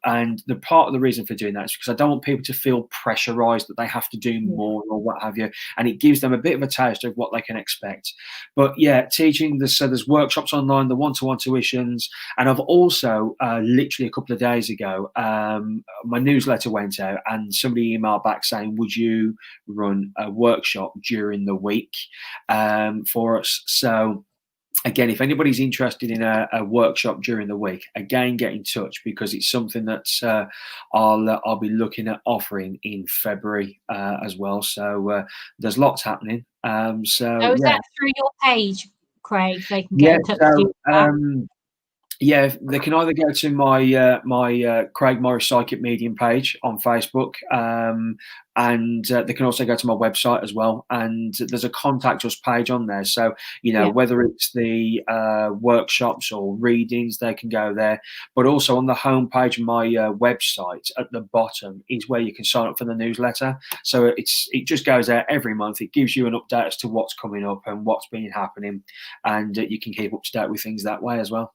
And the part of the reason for doing that is because I don't want people to feel pressurized that they have to do more or what have you. And it gives them a bit of a taste of what they can expect. But yeah, teaching there's workshops online, the one-to-one tuitions. And I've also literally a couple of days ago, my newsletter went out and somebody emailed back saying, would you run a workshop during the week for us? So again, if anybody's interested in a workshop during the week, again, get in touch, because it's something that I'll be looking at offering in February as well. So there's lots happening. Is that through your page, Craig? They can get in touch with you. Yeah, they can either go to my Craig Morris Psychic Medium page on Facebook, and they can also go to my website as well. And there's a contact us page on there. So, whether it's the workshops or readings, they can go there. But also on the homepage of my website at the bottom is where you can sign up for the newsletter. So it just goes out every month. It gives you an update as to what's coming up and what's been happening, and you can keep up to date with things that way as well.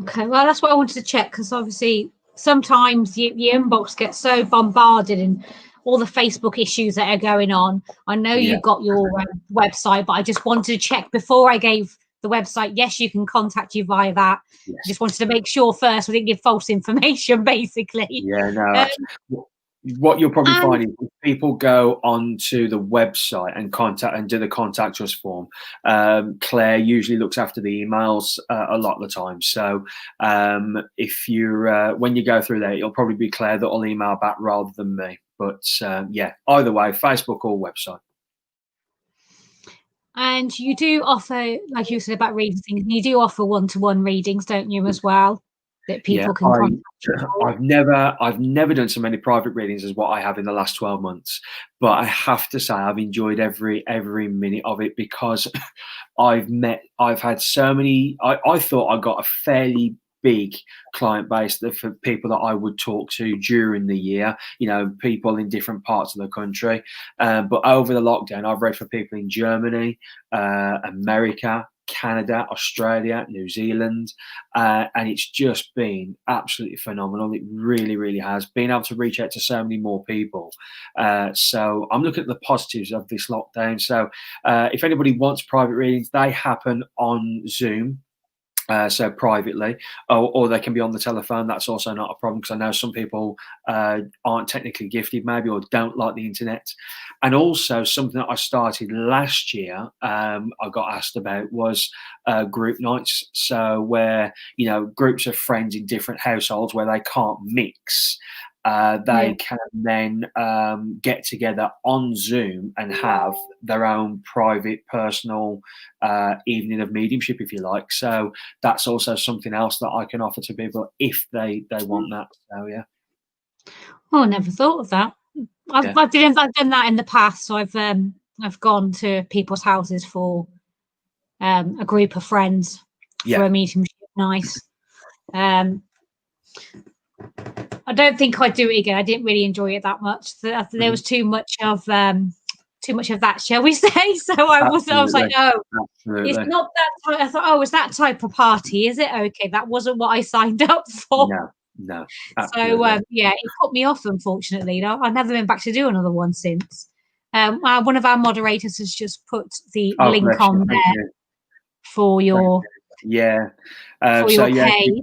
Okay, well, that's what I wanted to check, because obviously sometimes your inbox gets so bombarded and all the Facebook issues that are going on. I know you've got your website, but I just wanted to check before I gave the website. Yes, you can contact you via that. Yes. I just wanted to make sure first we didn't give false information, basically. Yeah, no. What you'll probably find is if people go onto the website and do the contact us form, Claire usually looks after the emails a lot of the time. So if you're when you go through there, it'll probably be Claire that will email back rather than me. But yeah, either way, Facebook or website. And you do offer, like you said about reading things, and you do offer one-to-one readings, don't you, as well, that Yeah, people can contact you for? I've never done so many private readings as what I have in the last 12 months. But I have to say I've enjoyed every minute of it, because I've had so many. I thought I got a fairly big client base for people that I would talk to during the year, people in different parts of the country. But over the lockdown, I've read for people in Germany, America, Canada, Australia, New Zealand, and it's just been absolutely phenomenal. It really, really has. Been able to reach out to so many more people. So I'm looking at the positives of this lockdown. So if anybody wants private readings, they happen on Zoom. So privately, or they can be on the telephone. That's also not a problem, because I know some people aren't technically gifted, maybe, or don't like the internet. And also something that I started last year, I got asked about, was group nights. So where groups of friends in different households where they can't mix. They can then get together on Zoom and have their own private, personal evening of mediumship, if you like. So that's also something else that I can offer to people if they want that. So yeah. Oh, I never thought of that. I've done that in the past. So I've gone to people's houses for a group of friends for a mediumship night. I don't think I'd do it again. I didn't really enjoy it that much. There was too much of that, shall we say? So I was like, oh, it's not that. I thought, oh, it's that type of party, is it? Okay, that wasn't what I signed up for. No. So it put me off, unfortunately. I've never been back to do another one since. One of our moderators has just put the link on there for your page.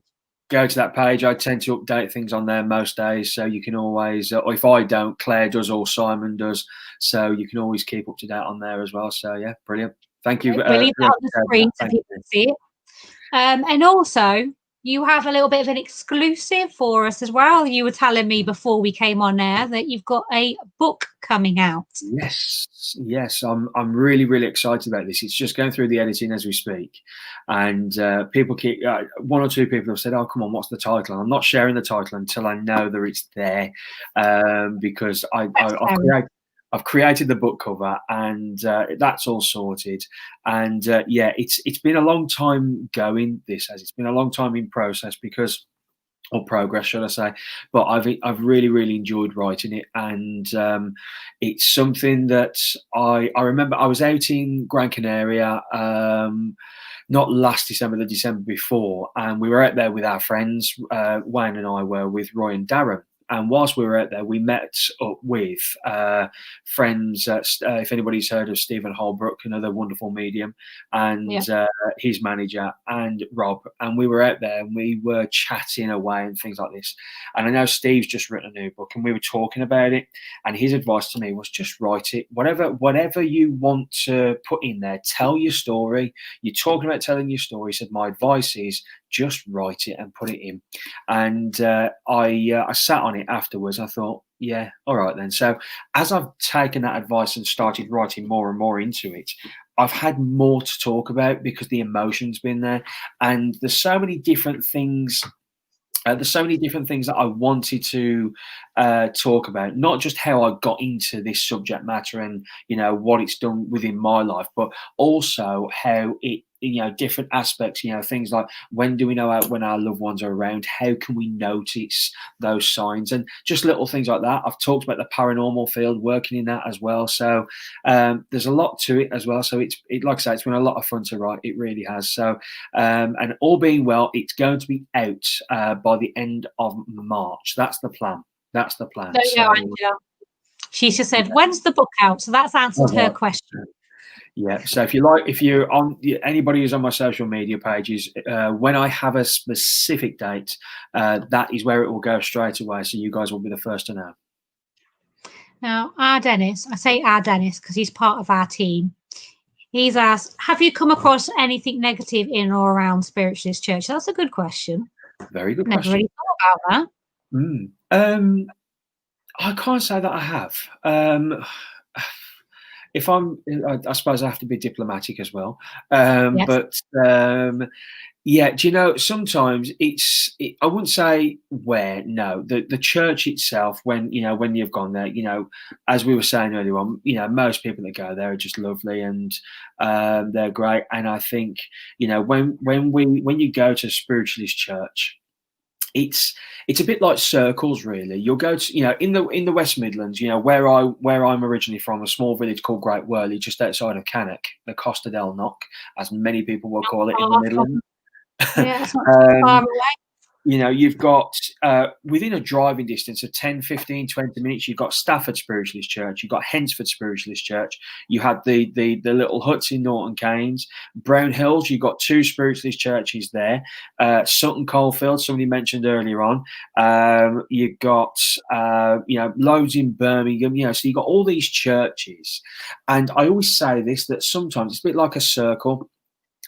Go to that page. I tend to update things on there most days, so you can always, or if I don't, Claire does, or Simon does, so you can always keep up to date on there as well. So yeah, brilliant. Thank you. We'll leave that on the screen so people can see it. And also, you have a little bit of an exclusive for us as well. You were telling me before we came on air that you've got a book coming out. Yes, I'm really, really excited about this. It's just going through the editing as we speak, and people keep one or two people have said, "Oh, come on, what's the title?" And I'm not sharing the title until I know that it's there, because I've created the book cover, and that's all sorted. And it's been a long time going. It's been a long time in process, because, or progress, should I say? But I've really, really enjoyed writing it, and it's something that I remember. I was out in Gran Canaria, not last December, the December before, and we were out there with our friends. Wayne and I were with Roy and Darren. And whilst we were out there, we met up with friends. If anybody's heard of Stephen Holbrook, another wonderful medium, and his manager, and Rob. And we were out there and we were chatting away and things like this. And I know Steve's just written a new book, and we were talking about it. And his advice to me was, just write it. Whatever you want to put in there, tell your story. You're talking about telling your story. He said, my advice is, just write it and put it in. And I sat on it afterwards. I thought, yeah, all right then. So as I've taken that advice and started writing more and more into it, I've had more to talk about, because the emotion's been there, and there's so many different things. That I wanted to talk about, not just how I got into this subject matter and what it's done within my life, but also how it, different aspects, things like, when do we know when our loved ones are around? How can we notice those signs? And just little things like that. I've talked about the paranormal field, working in that as well. So there's a lot to it as well. So it's like I say, it's been a lot of fun to write. It really has. So and all being well, it's going to be out by the end of March. That's the plan. There you go, Angela. She just said, when's the book out? So that's answered her question. Yeah. So if you're on, anybody who's on my social media pages, when I have a specific date, that is where it will go straight away. So you guys will be the first to know. Now, I say our Dennis because he's part of our team. He's asked, have you come across anything negative in or around Spiritualist Church? That's a good question. Very good Never question. really thought about that. I can't say that I have. if I suppose I have to be diplomatic as well. Yes. But yeah, do you know, sometimes I wouldn't say where, no, the church itself, when, when you've gone there, as we were saying earlier on, most people that go there are just lovely, and they're great. And I think, when you go to a spiritualist church, it's a bit like circles, really. You'll go to, in the West Midlands, where I'm originally from, a small village called Great Worley, just outside of Cannock, the Costa del Knock, as many people will call it in the Far Midlands. from, yeah, it's not too far away. You've got within a driving distance of 10, 15, 20 minutes, you've got Stafford Spiritualist Church, you've got Hensford Spiritualist Church, you had the little huts in Norton Keynes, Brown Hills, you've got 2 spiritualist churches there, Sutton Coldfield, somebody mentioned earlier on, you've got loads in Birmingham, so you've got all these churches. And I always say this, that sometimes it's a bit like a circle.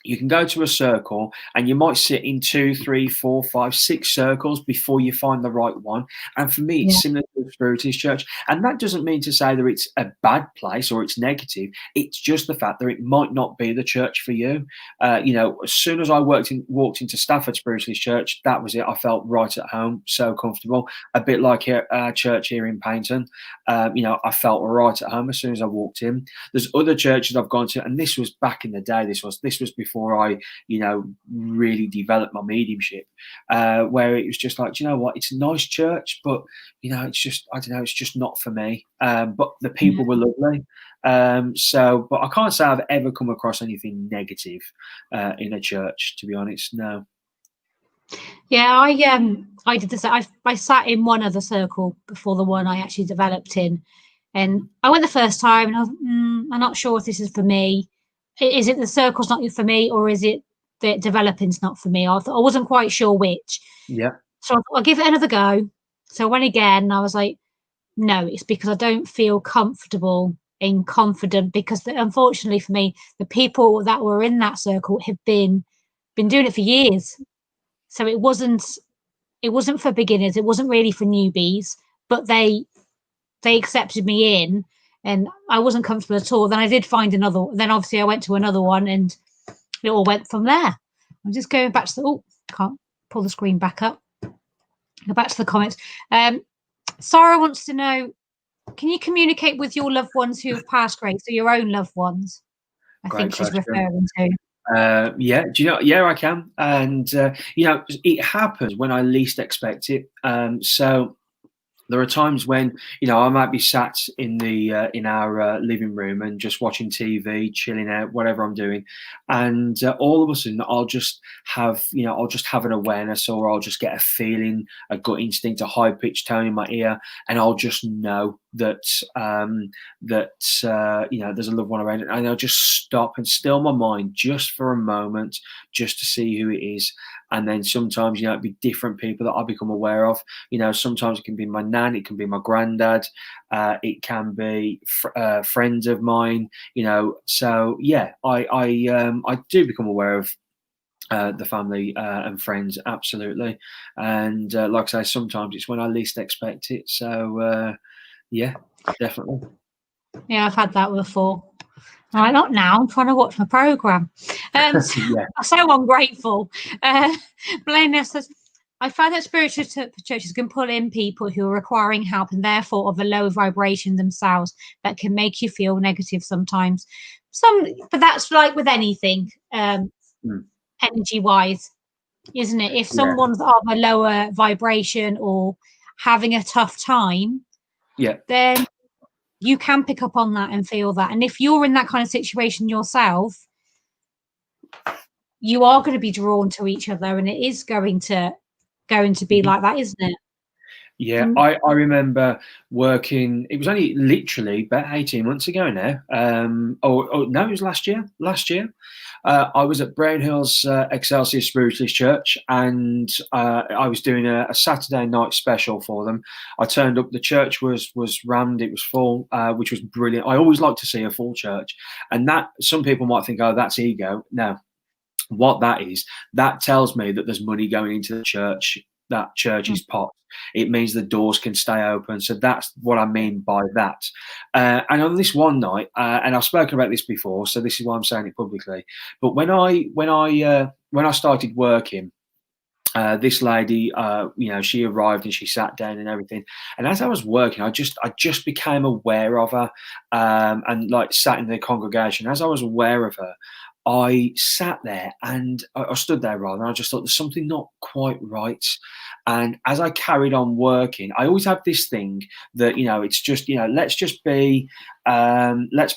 You can go to a circle and you might sit in 2, 3, 4, 5, 6 circles before you find the right one. And for me, it's similar to the Spiritualist church. And that doesn't mean to say that it's a bad place or it's negative. It's just the fact that it might not be the church for you. As soon as I walked into Stafford Spiritualist church, that was it. I felt right at home, so comfortable. A bit like our church here in Paynton. I felt right at home as soon as I walked in. There's other churches I've gone to, and this was back in the day. This was before I, really developed my mediumship, where it was just like, do you know what? It's a nice church, but it's just, I don't know, it's just not for me. But the people were lovely. But I can't say I've ever come across anything negative in a church, to be honest. No. Yeah, I did this. I sat in one other circle before the one I actually developed in, and I went the first time, and I was, I'm not sure if this is for me. Is it the circle's not for me, or is it the developing's not for me? I wasn't quite sure which. Yeah. So I thought I'll give it another go. So I went again, and I was like, no, it's because I don't feel comfortable and confident, because unfortunately for me, the people that were in that circle have been doing it for years. So it wasn't for beginners. It wasn't really for newbies, but they accepted me in, and I wasn't comfortable at all. Then I did find another. Then obviously I went to another one, and it all went from there. I'm just going back to the. Can't pull the screen back up. Go back to the comments. Sarah wants to know: can you communicate with your loved ones who have passed, Grace, or your own loved ones? I think she's referring to. Yeah, do you know? Yeah, I can, and it happens when I least expect it. So there are times when I might be sat in in our living room and just watching TV, chilling out, whatever I'm doing, and all of a sudden I'll just have an awareness, or I'll just get a feeling, a gut instinct, a high pitched tone in my ear, and I'll just know that there's a loved one around, and I'll just stop and still my mind just for a moment, just to see who it is. And then sometimes, it'd be different people that I become aware of. Sometimes it can be my nan, it can be my granddad, it can be friends of mine. So yeah, I do become aware of the family and friends, absolutely. And like I say, sometimes it's when I least expect it. So yeah, definitely. Yeah, I've had that before. All right, not now. I'm trying to watch my program. I'm so ungrateful. Blaine says, I find that spiritual churches can pull in people who are requiring help and therefore of a low vibration themselves that can make you feel negative sometimes. But that's like with anything, energy-wise, isn't it? If someone's of a lower vibration or having a tough time, then you can pick up on that and feel that. And if you're in that kind of situation yourself, you are going to be drawn to each other, and it is going to be like that, isn't it? Yeah, I remember working, it was only literally about 18 months ago now. No, it was last year. I was at Brown Hills Excelsior Spiritualist Church, and I was doing a Saturday night special for them. I turned up, the church was rammed, it was full, which was brilliant. I always like to see a full church, and that, some people might think, oh, that's ego. No, what that is, that tells me that there's money going into the church, that church's pot. It means the doors can stay open. So that's what I mean by that. And on this one night, and I've spoken about this before, so this is why I'm saying it publicly. But when I started working, this lady, she arrived and she sat down and everything. And as I was working, I just became aware of her, and like sat in the congregation. As I was aware of her, I sat there and I stood there rather, and I just thought there's something not quite right. And as I carried on working, I always have this thing that it's just let's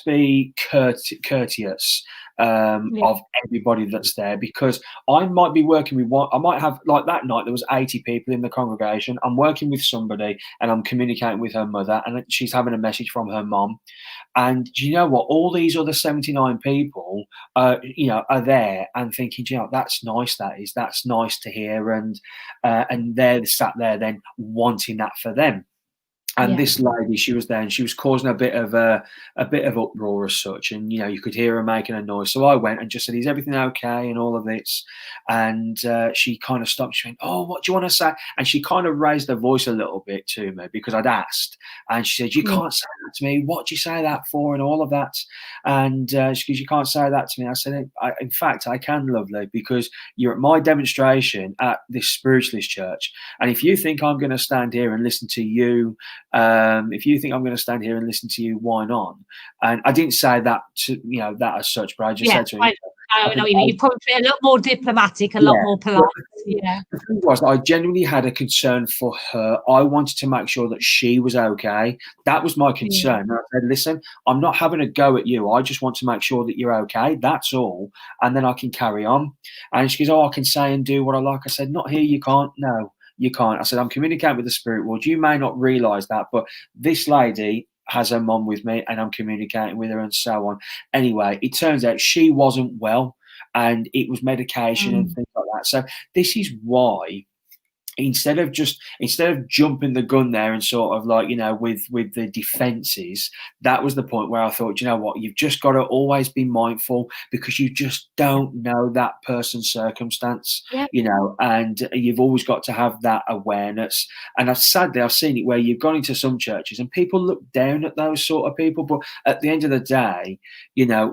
be courteous Yeah. of everybody that's there, because I might be working with one. I might have, like that night there was 80 people in the congregation. I'm working with somebody and I'm communicating with her mother, and she's having a message from her mom. And do you know what? All these other 79 people, are there and thinking, that's nice. That's nice to hear. And they're sat there then wanting that for them. And Yeah. this lady, she was there, and she was causing a bit of uproar as such, and you could hear her making a noise. So I went and just said, "Is everything okay?" and all of this. And she kind of stopped. She went, "Oh, what do you want to say?" And she kind of raised her voice a little bit to me because I'd asked. And she said, "You can't say that to me. What do you say that for?" and all of that. And she goes, "You can't say that to me." I said, "In fact, I can, lovely, because you're at my demonstration at this spiritualist church, and if you think I'm going to stand here and listen to you." If you think I'm going to stand here and listen to you whine on, and I didn't say that to that as such, but I just said to him, I know what you mean. You probably a lot more diplomatic, a lot more polite. Yeah. The thing was, I genuinely had a concern for her. I wanted to make sure that she was okay. That was my concern. I said, "Listen, I'm not having a go at you. I just want to make sure that you're okay. That's all, and then I can carry on." And she goes, "Oh, I can say and do what I like." I said, "Not here. You can't. No. You can't." I said, "I'm communicating with the spirit world. You may not realize that, but this lady has her mom with me and I'm communicating with her," and so on. Anyway, it turns out she wasn't well, and it was medication and things like that. So this is why, instead of jumping the gun there and sort of like, with the defenses, that was the point where I thought, you know what, you've just got to always be mindful, because you just don't know that person's circumstance, and you've always got to have that awareness. And sadly, I've seen it where you've gone into some churches and people look down at those sort of people. But at the end of the day,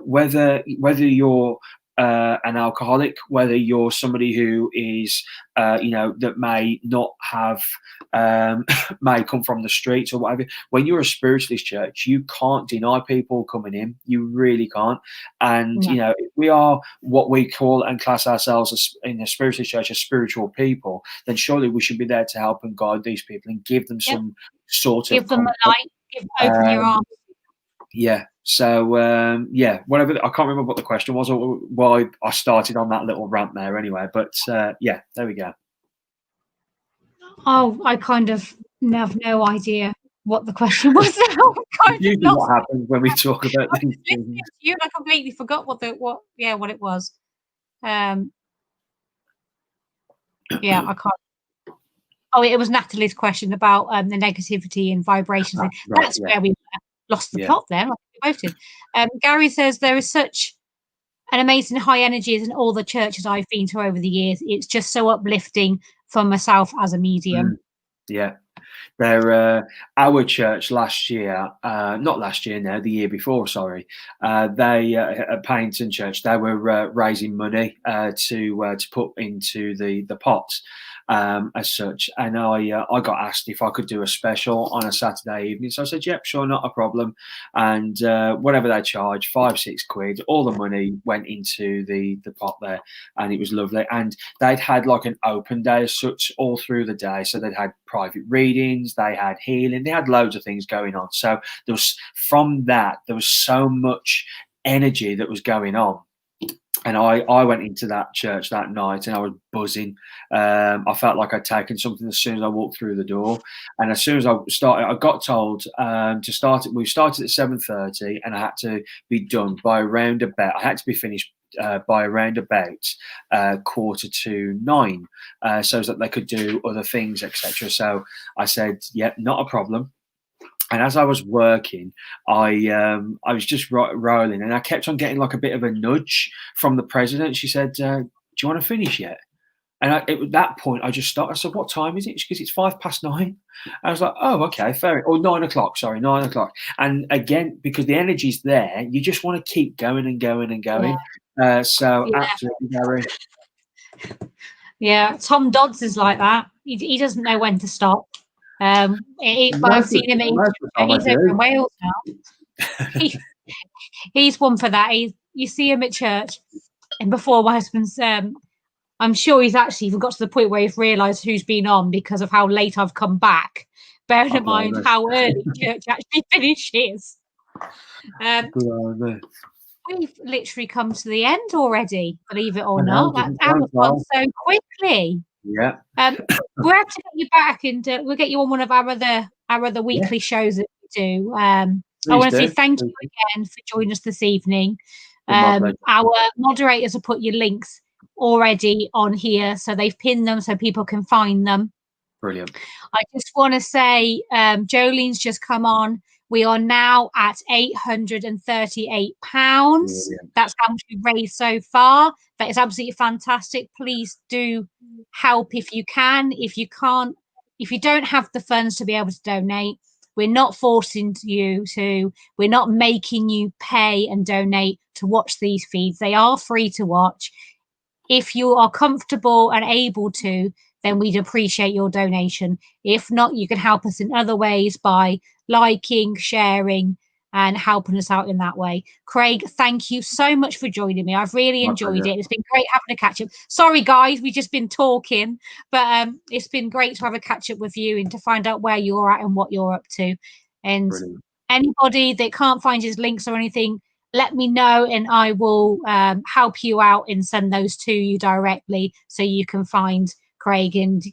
whether you're an alcoholic, whether you're somebody who is, that may not have, may come from the streets or whatever. When you're a spiritualist church, you can't deny people coming in. You really can't. And, if we are what we call and class ourselves as in a spiritualist church as spiritual people, then surely we should be there to help and guide these people and give them some sort of... Give them a light, open your arms. Yeah. So, whatever. I can't remember what the question was or why I started on that little rant there anyway. But, there we go. Oh, I kind of have no idea what the question was. Usually what happens when we talk about these things. I completely forgot what it was. I can't. Oh, it was Natalie's question about the negativity and vibrations. That's where we lost the plot there. We both did. Gary says there is such an amazing high energy in all the churches I've been to over the years. It's just so uplifting for myself as a medium. Yeah. Our church last year, not last year now, the year before, sorry, they at Paignton Church, they were raising money to put into the pot, as such. And I got asked if I could do a special on a Saturday evening. So I said, yep, sure, not a problem. And whatever they charged, £5-6, all the money went into the pot there, and it was lovely. And they'd had like an open day as such all through the day. So they'd had private readings, they had healing, they had loads of things going on. So there was so much energy that was going on. And I went into that church that night and I was buzzing. I felt like I'd taken something as soon as I walked through the door. And as soon as I started, I got told to start. We started at 7:30, and I had to be done by around about. I had to be finished by around about 9:15, so that they could do other things, etc. So I said, "Yeah, not a problem." And as I was working, I was just rolling, and I kept on getting like a bit of a nudge from the president. She said, "Do you want to finish yet?" And at that point, I just stopped. I said, "What time is it?" Because it's 9:05. I was like, "Oh, okay, fair." Or 9 o'clock. Sorry, 9 o'clock. And again, because the energy's there, you just want to keep going and going and going. So absolutely, Gary. Yeah, Tom Dodds is like that. He doesn't know when to stop. I've seen him. He's over in Wales now. He's one for that. You see him at church, and before my husband's, I'm sure he's actually even got to the point where he's realised who's been on because of how late I've come back. Bearing in mind how early church actually finishes. We've literally come to the end already, believe it or not. That hour's gone so quickly. Yeah. We'll have to get you back, and we'll get you on one of our other weekly shows that we do. I want to say thank you again for joining us this evening. Our moderators have put your links already on here, so they've pinned them so people can find them. Brilliant. I just want to say Jolene's just come on. We are now at £838. That's how much we've raised so far. That is absolutely fantastic. Please do help if you can. If you can't, if you don't have the funds to be able to donate, we're not forcing you to. We're not making you pay and donate to watch these feeds. They are free to watch. If you are comfortable and able to, then we'd appreciate your donation. If not, you can help us in other ways by liking, sharing, and helping us out in that way. Craig, thank you so much for joining me. I've really enjoyed it. It's been great having a catch up. Sorry, guys, we've just been talking, but it's been great to have a catch up with you and to find out where you're at and what you're up to. And anybody that can't find his links or anything, let me know and I will help you out and send those to you directly so you can find Craig. And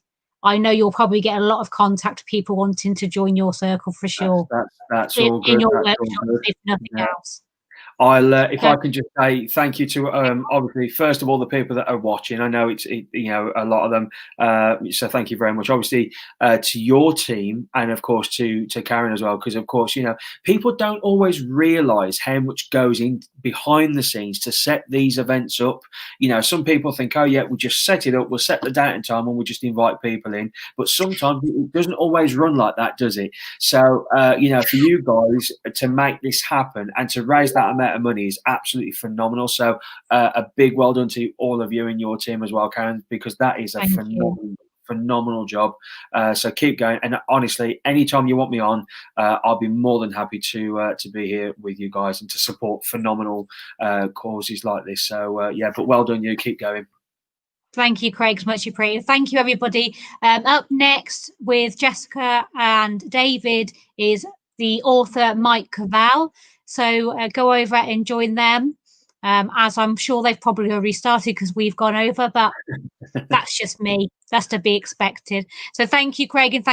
I know you'll probably get a lot of contact people wanting to join your circle for sure. That's all good. In your workshop, if nothing else. If I can just say thank you to obviously first of all the people that are watching. I know it's a lot of them, so thank you very much. Obviously to your team and of course to Karen as well, because of course people don't always realise how much goes in behind the scenes to set these events up. Some people think, oh yeah, we just set it up, we'll set the date and time, and we just invite people in. But sometimes it doesn't always run like that, does it? So for you guys to make this happen and to raise that amount of money is absolutely phenomenal. So a big well done to all of you and your team as well, Karen, because that is a phenomenal job. So keep going. And honestly, anytime you want me on, I'll be more than happy to be here with you guys and to support phenomenal causes like this. So but well done, you. Keep going. Thank you, Craig. Much appreciated. Thank you, everybody. Up next with Jessica and David is the author Mike Cavell. So go over and join them, as I'm sure they've probably already started because we've gone over, but that's just me. That's to be expected. So thank you, Craig, and